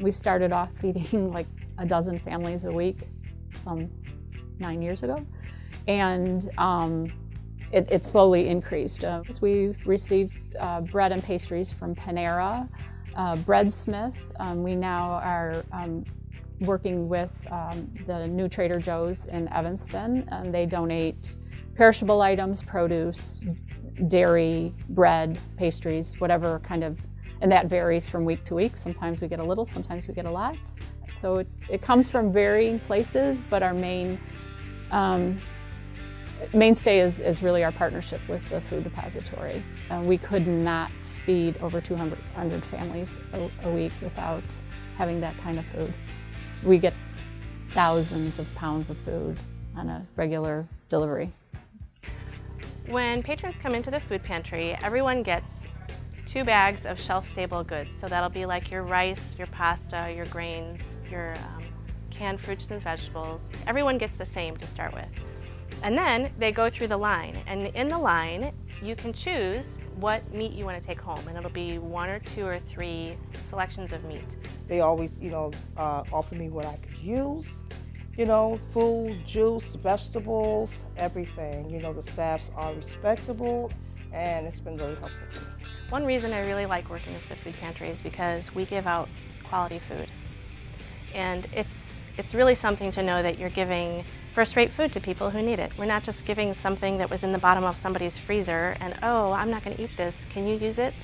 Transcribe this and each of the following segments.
We started off feeding like a dozen families a week, some 9 years ago, and it slowly increased. We've received bread and pastries from Panera, Breadsmith. We now are working with the new Trader Joe's in Evanston, and they donate perishable items, produce, dairy, bread, pastries, whatever kind of, and that varies from week to week. Sometimes we get a little, sometimes we get a lot. So it comes from varying places, but our mainstay is really our partnership with the Food Depository. We could not feed over 200 families a week without having that kind of food. We get thousands of pounds of food on a regular delivery. When patrons come into the food pantry, everyone gets 2 bags of shelf-stable goods. So that'll be like your rice, your pasta, your grains, your canned fruits and vegetables. Everyone gets the same to start with. And then they go through the line, and in the line you can choose what meat you want to take home, and it'll be 1 or 2 or 3 selections of meat. They always, offer me what I could use, food, juice, vegetables, everything. The staffs are respectable, and it's been really helpful to me. One reason I really like working with the food pantry is because we give out quality food. And it's really something to know that you're giving first-rate food to people who need it. We're not just giving something that was in the bottom of somebody's freezer and, oh, I'm not going to eat this, can you use it?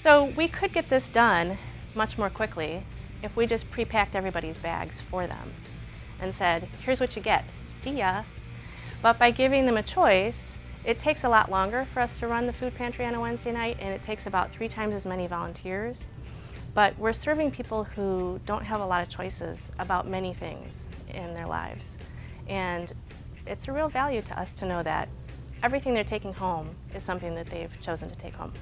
So we could get this done much more quickly if we just pre-packed everybody's bags for them and said, here's what you get, see ya. But by giving them a choice, it takes a lot longer for us to run the food pantry on a Wednesday night, and it takes about 3 times as many volunteers. But we're serving people who don't have a lot of choices about many things in their lives. And it's a real value to us to know that everything they're taking home is something that they've chosen to take home.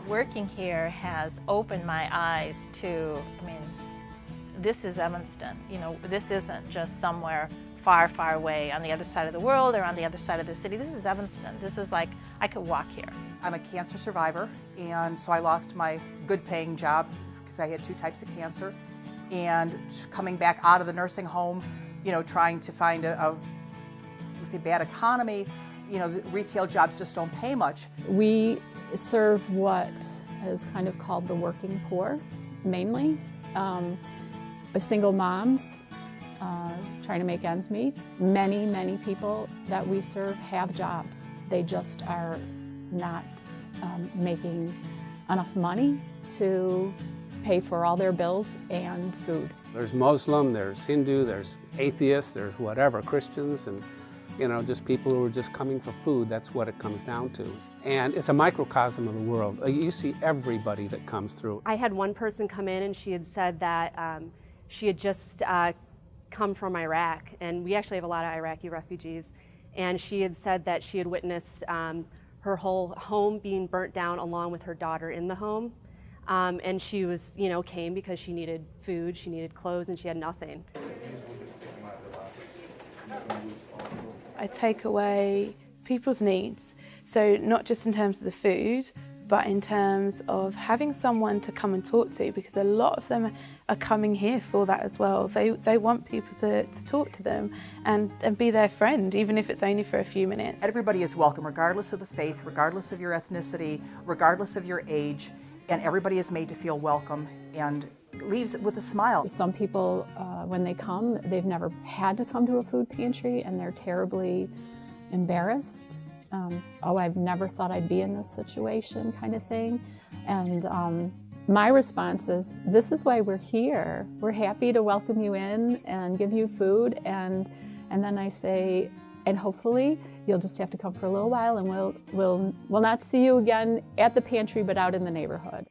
Working here has opened my eyes to, this is Evanston. This isn't just somewhere far, far away on the other side of the world or on the other side of the city. This is Evanston. This is like, I could walk here. I'm a cancer survivor, and so I lost my good paying job because I had 2 types of cancer. And coming back out of the nursing home, trying to find with the bad economy, the retail jobs just don't pay much. We serve what is kind of called the working poor, mainly. Single moms trying to make ends meet. Many, many people that we serve have jobs. They just are not making enough money to pay for all their bills and food. There's Muslim, there's Hindu, there's atheists, there's whatever, Christians, and just people who are just coming for food. That's what it comes down to. And it's a microcosm of the world. You see everybody that comes through. I had one person come in and she had said that she had just come from Iraq, and we actually have a lot of Iraqi refugees, and she had said that she had witnessed her whole home being burnt down along with her daughter in the home. And she was, came because she needed food, she needed clothes, and she had nothing. I take away people's needs. So not just in terms of the food, but in terms of having someone to come and talk to, because a lot of them are coming here for that as well. They want people to talk to them and be their friend, even if it's only for a few minutes. Everybody is welcome, regardless of the faith, regardless of your ethnicity, regardless of your age, and everybody is made to feel welcome and leaves with a smile. Some people, when they come, they've never had to come to a food pantry, and they're terribly embarrassed. Oh, I've never thought I'd be in this situation, kind of thing. And my response is, this is why we're here. We're happy to welcome you in and give you food. And then I say, and hopefully you'll just have to come for a little while, and we'll not see you again at the pantry, but out in the neighborhood.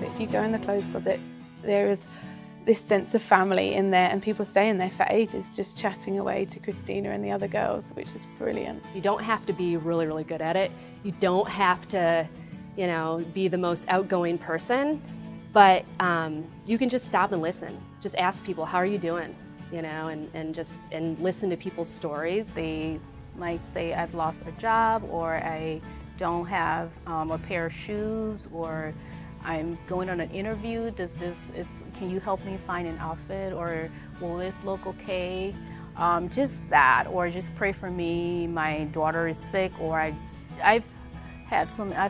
If you go in the clothes closet, there is this sense of family in there, and people stay in there for ages just chatting away to Christina and the other girls, which is brilliant. You don't have to be really, really good at it. You don't have to, you know, be the most outgoing person, but you can just stop and listen. Just ask people, how are you doing? You know, and listen to people's stories. They might say, I've lost a job, or I don't have a pair of shoes, or I'm going on an interview. Can you help me find an outfit, or will this look okay? Just that, or just pray for me. My daughter is sick, or I've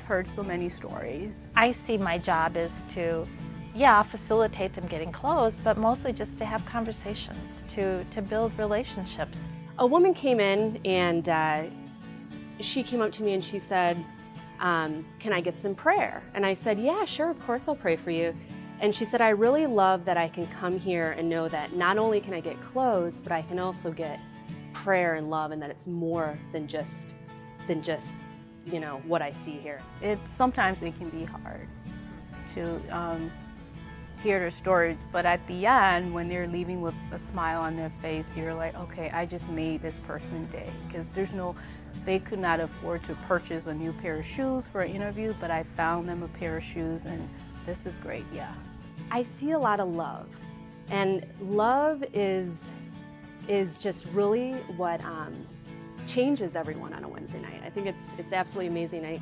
heard so many stories. I see my job is to, yeah, facilitate them getting clothes, but mostly just to have conversations, to build relationships. A woman came in and she came up to me and she said, can I get some prayer? And I said, yeah, sure, of course I'll pray for you. And she said, I really love that I can come here and know that not only can I get clothes, but I can also get prayer and love, and that it's more than just you know, what I see here. Sometimes it can be hard to hear their stories, but at the end, when they're leaving with a smile on their face, you're like, okay, I just made this person's day, because they could not afford to purchase a new pair of shoes for an interview, but I found them a pair of shoes, and this is great, yeah. I see a lot of love, and love is just really what changes everyone on a Wednesday night. I think it's absolutely amazing.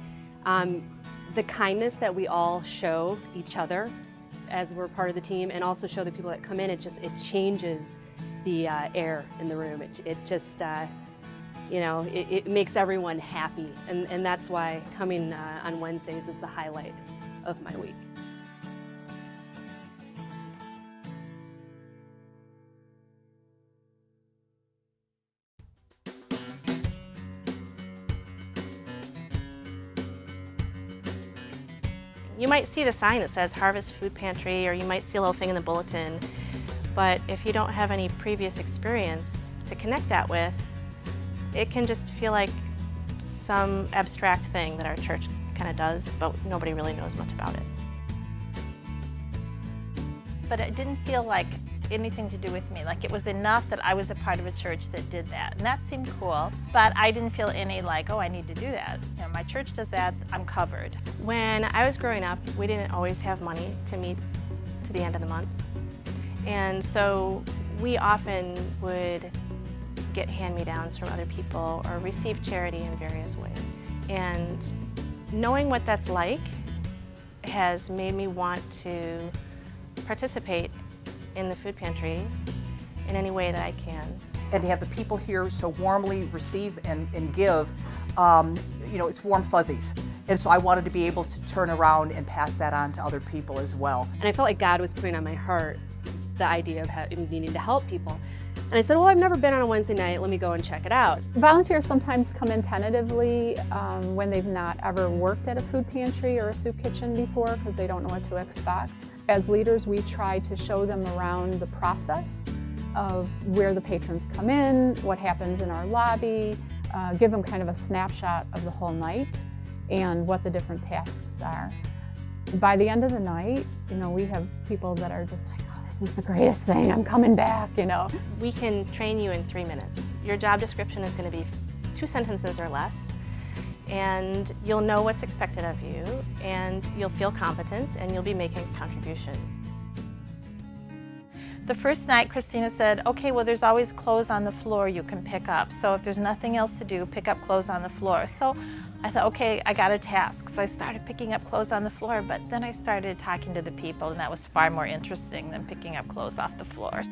The kindness that we all show each other as we're part of the team, and also show the people that come in, it changes the air in the room. It just you know, it makes everyone happy, and that's why coming on Wednesdays is the highlight of my week. You might see the sign that says Harvest Food Pantry, or you might see a little thing in the bulletin, but if you don't have any previous experience to connect that with, it can just feel like some abstract thing that our church kind of does, but nobody really knows much about it. But it didn't feel like anything to do with me. Like, it was enough that I was a part of a church that did that, and that seemed cool. But I didn't feel any like, oh, I need to do that. You know, my church does that, I'm covered. When I was growing up, we didn't always have money to meet to the end of the month. And so we often would get hand-me-downs from other people or receive charity in various ways. And knowing what that's like has made me want to participate in the food pantry in any way that I can. And to have the people here so warmly receive and give, you know, it's warm fuzzies. And so I wanted to be able to turn around and pass that on to other people as well. And I felt like God was putting on my heart the idea of needing to help people. And I said, well, I've never been on a Wednesday night, let me go and check it out. Volunteers sometimes come in tentatively when they've not ever worked at a food pantry or a soup kitchen before, because they don't know what to expect. As leaders, we try to show them around the process of where the patrons come in, what happens in our lobby, give them kind of a snapshot of the whole night and what the different tasks are. By the end of the night, you know, we have people that are just like, oh, this is the greatest thing, I'm coming back, you know. We can train you in 3 minutes. Your job description is going to be 2 sentences or less, and you'll know what's expected of you, and you'll feel competent, and you'll be making a contribution. The first night, Christina said, okay, well, there's always clothes on the floor you can pick up. So if there's nothing else to do, pick up clothes on the floor. So I thought, okay, I got a task. So I started picking up clothes on the floor, but then I started talking to the people, and that was far more interesting than picking up clothes off the floor.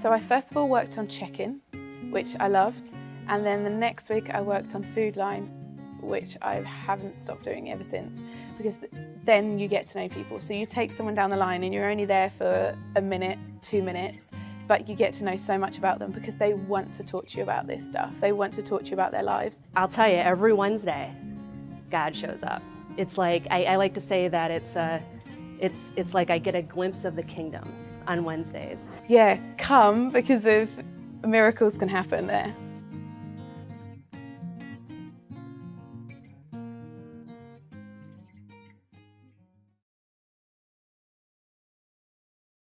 So I first of all worked on check-in, which I loved. And then the next week I worked on food line, which I haven't stopped doing ever since, because then you get to know people. So you take someone down the line and you're only there for a minute, 2 minutes, but you get to know so much about them because they want to talk to you about this stuff. They want to talk to you about their lives. I'll tell you, every Wednesday, God shows up. It's like, I like to say that it's like I get a glimpse of the kingdom on Wednesdays. Yeah, come, because of miracles can happen there.